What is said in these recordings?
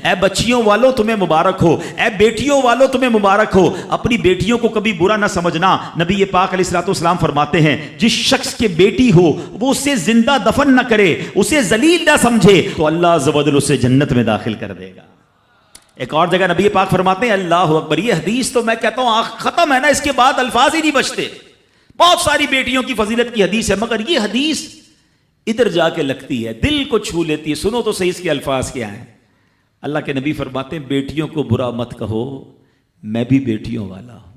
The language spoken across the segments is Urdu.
اے بچیوں والوں تمہیں مبارک ہو، اے بیٹیوں والوں تمہیں مبارک ہو۔ اپنی بیٹیوں کو کبھی برا نہ سمجھنا۔ نبی پاک علیہ الصلوۃ والسلام فرماتے ہیں جس شخص کے بیٹی ہو وہ اسے زندہ دفن نہ کرے، اسے ذلیل نہ سمجھے، تو اللہ عز و جل اسے جنت میں داخل کر دے گا۔ ایک اور جگہ نبی پاک فرماتے ہیں اللہ اکبر، یہ حدیث تو میں کہتا ہوں ختم ہے نا، اس کے بعد الفاظ ہی نہیں بچتے۔ بہت ساری بیٹیوں کی فضیلت کی حدیث ہے، مگر یہ حدیث ادھر جا کے لگتی ہے، دل کو چھو لیتی ہے۔ سنو تو صحیح اس کے الفاظ کیا ہیں۔ اللہ کے نبی فرماتے ہیں بیٹیوں کو برا مت کہو، میں بھی بیٹیوں والا ہوں۔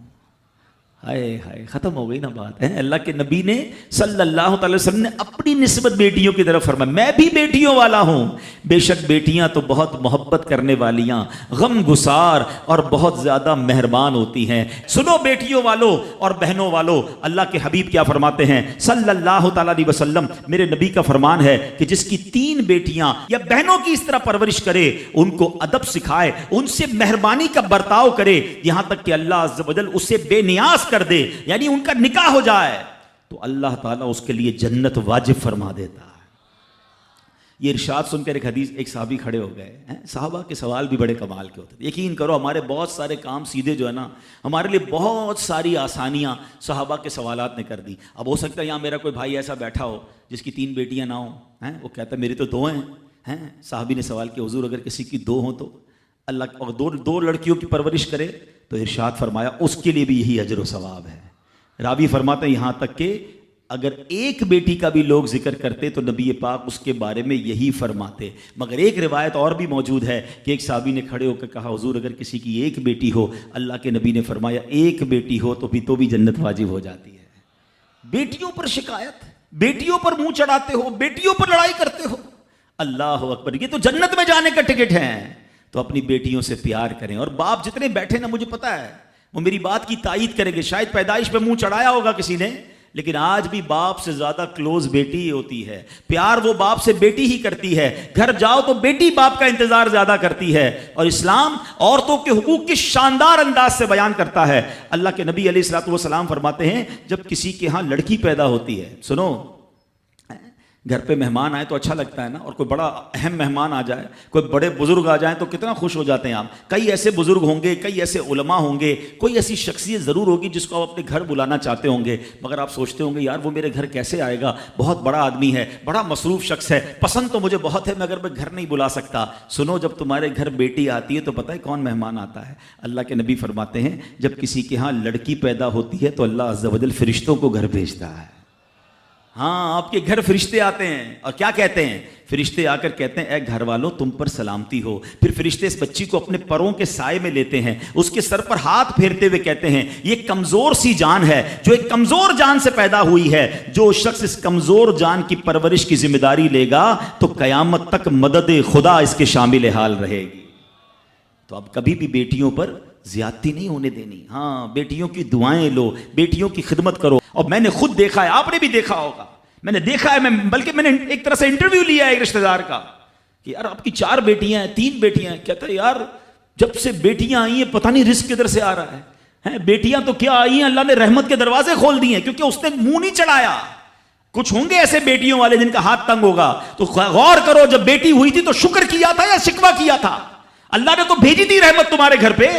ہائے ہائے، ختم ہو گئی نا بات ہے۔ اللہ کے نبی نے صلی اللہ تعالی وسلم نے اپنی نسبت بیٹیوں کی طرف فرمایا میں بھی بیٹیوں والا ہوں۔ بے شک بیٹیاں تو بہت محبت کرنے والیاں، غم گسار اور بہت زیادہ مہربان ہوتی ہیں۔ سنو بیٹیوں والوں اور بہنوں والوں، اللہ کے حبیب کیا فرماتے ہیں صلی اللہ تعالی علیہ وسلم، میرے نبی کا فرمان ہے کہ جس کی 3 بیٹیاں یا بہنوں کی اس طرح پرورش کرے، ان کو ادب سکھائے، ان سے مہربانی کا برتاؤ کرے، یہاں تک کہ اللہ عز و جل اسے بے نیاز کر دے، یعنی ان کا نکاح ہو جائے، تو اللہ تعالیٰ اس کے لیے جنت واجب فرما دیتا ہے۔ یہ ارشاد سن کر ایک صحابی کھڑے ہو گئے ہیں۔ صحابہ کے سوال بھی بڑے کمال کے ہوتے ہیں۔ یقین کرو ہمارے بہت سارے کام سیدھے جو ہے نا، ہمارے لیے بہت ساری آسانیاں صحابہ کے سوالات نے کر دی۔ اب ہو سکتا ہے یہاں میرا کوئی بھائی ایسا بیٹھا ہو جس کی 3 بیٹیاں نہ ہوں، وہ کہتا ہے میری تو 2 ہیں۔ صحابی نے سوال کیا حضور اگر کسی کی 2 ہوں تو اللہ، اور 2 لڑکیوں کی پرورش کرے تو ارشاد فرمایا اس کے لیے بھی یہی اجر و ثواب ہے۔ راوی فرماتے ہیں یہاں تک کہ اگر ایک بیٹی کا بھی لوگ ذکر کرتے تو نبی پاک اس کے بارے میں یہی فرماتے۔ مگر ایک روایت اور بھی موجود ہے کہ ایک صحابی نے کھڑے ہو کر کہا حضور اگر کسی کی 1 بیٹی ہو، اللہ کے نبی نے فرمایا 1 بیٹی ہو تو بھی جنت واجب ہو جاتی ہے۔ بیٹیوں پر شکایت، بیٹیوں پر منہ چڑھاتے ہو، بیٹیوں پر لڑائی کرتے ہو، اللہ اکبر، یہ تو جنت میں جانے کا ٹکٹ ہے۔ تو اپنی بیٹیوں سے پیار کریں۔ اور باپ جتنے بیٹھے نا، مجھے پتا ہے وہ میری بات کی تائید کریں گے، شاید پیدائش پہ منہ چڑھایا ہوگا کسی نے، لیکن آج بھی باپ سے زیادہ کلوز بیٹی ہی ہوتی ہے۔ پیار وہ باپ سے بیٹی ہی کرتی ہے، گھر جاؤ تو بیٹی باپ کا انتظار زیادہ کرتی ہے۔ اور اسلام عورتوں کے حقوق کی شاندار انداز سے بیان کرتا ہے۔ اللہ کے نبی علیہ الصلوۃ والسلام فرماتے ہیں جب کسی کے ہاں لڑکی پیدا ہوتی ہے، سنو، گھر پہ مہمان آئے تو اچھا لگتا ہے نا، اور کوئی بڑا اہم مہمان آ جائے، کوئی بڑے بزرگ آ جائیں تو کتنا خوش ہو جاتے ہیں آپ۔ کئی ایسے بزرگ ہوں گے، کئی ایسے علماء ہوں گے، کوئی ایسی شخصیت ضرور ہوگی جس کو آپ اپنے گھر بلانا چاہتے ہوں گے، مگر آپ سوچتے ہوں گے یار وہ میرے گھر کیسے آئے گا، بہت بڑا آدمی ہے، بڑا مصروف شخص ہے، پسند تو مجھے بہت ہے مگر میں گھر نہیں بلا سکتا۔ سنو، جب تمہارے گھر بیٹی آتی ہے تو پتہ ہے کون مہمان آتا ہے؟ اللہ کے نبی فرماتے ہیں جب کسی کے ہاں لڑکی پیدا ہوتی ہے تو اللہ عز و جل فرشتوں کو گھر بھیجتا ہے۔ ہاں، آپ کے گھر فرشتے آتے ہیں اور کیا کہتے ہیں؟ فرشتے آ کر کہتے ہیں اے گھر والوں تم پر سلامتی ہو۔ پھر فرشتے اس بچی کو اپنے پروں کے سائے میں لیتے ہیں، اس کے سر پر ہاتھ پھیرتے ہوئے کہتے ہیں یہ کمزور سی جان ہے جو ایک کمزور جان سے پیدا ہوئی ہے، جو شخص اس کمزور جان کی پرورش کی ذمہ داری لے گا تو قیامت تک مدد خدا اس کے شامل حال رہے گی۔ تو اب کبھی بھی بیٹیوں پر زیادتی نہیں ہونے دینی۔ ہاں، بیٹیوں کی دعائیں لو، بیٹیوں کی خدمت کرو۔ اور میں نے خود دیکھا ہے، آپ نے بھی دیکھا ہوگا، میں نے دیکھا ہے، بلکہ میں نے ایک طرح سے انٹرویو لیا ہے ایک رشتہ دار کا کہ یار آپ کی 4 بیٹیاں ہیں، 3 بیٹیاں ہیں، کہتا ہے یار جب سے بیٹیاں آئی ہیں پتہ نہیں رزق کدھر سے آ رہا ہے۔ بیٹیاں تو کیا آئی ہیں، اللہ نے رحمت کے دروازے کھول دیے ہیں، کیونکہ اس نے منہ نہیں چڑھایا۔ کچھ ہوں گے ایسے بیٹیوں والے جن کا ہاتھ تنگ ہوگا، تو غور کرو جب بیٹی ہوئی تھی تو شکر کیا تھا یا شکوہ کیا تھا؟ اللہ نے تو بھیجی تھی رحمت تمہارے گھر پہ،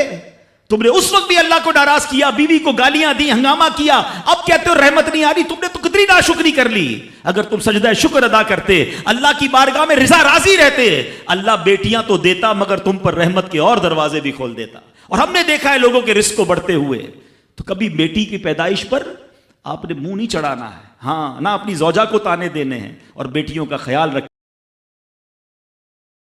تم نے اس وقت بھی اللہ کو ناراض کیا، بیوی کو گالیاں دی، ہنگامہ کیا، اب کہتے ہو رحمت نہیں آ رہی۔ تم نے تو کتنی ناشکری کر لی۔ اگر تم سجدہ شکر ادا کرتے، اللہ کی بارگاہ میں رضا راضی رہتے، اللہ بیٹیاں تو دیتا مگر تم پر رحمت کے اور دروازے بھی کھول دیتا۔ اور ہم نے دیکھا ہے لوگوں کے رزق کو بڑھتے ہوئے۔ تو کبھی بیٹی کی پیدائش پر آپ نے منہ نہیں چڑھانا ہے، ہاں، نہ اپنی زوجہ کو تانے دینے ہیں، اور بیٹیوں کا خیال رکھ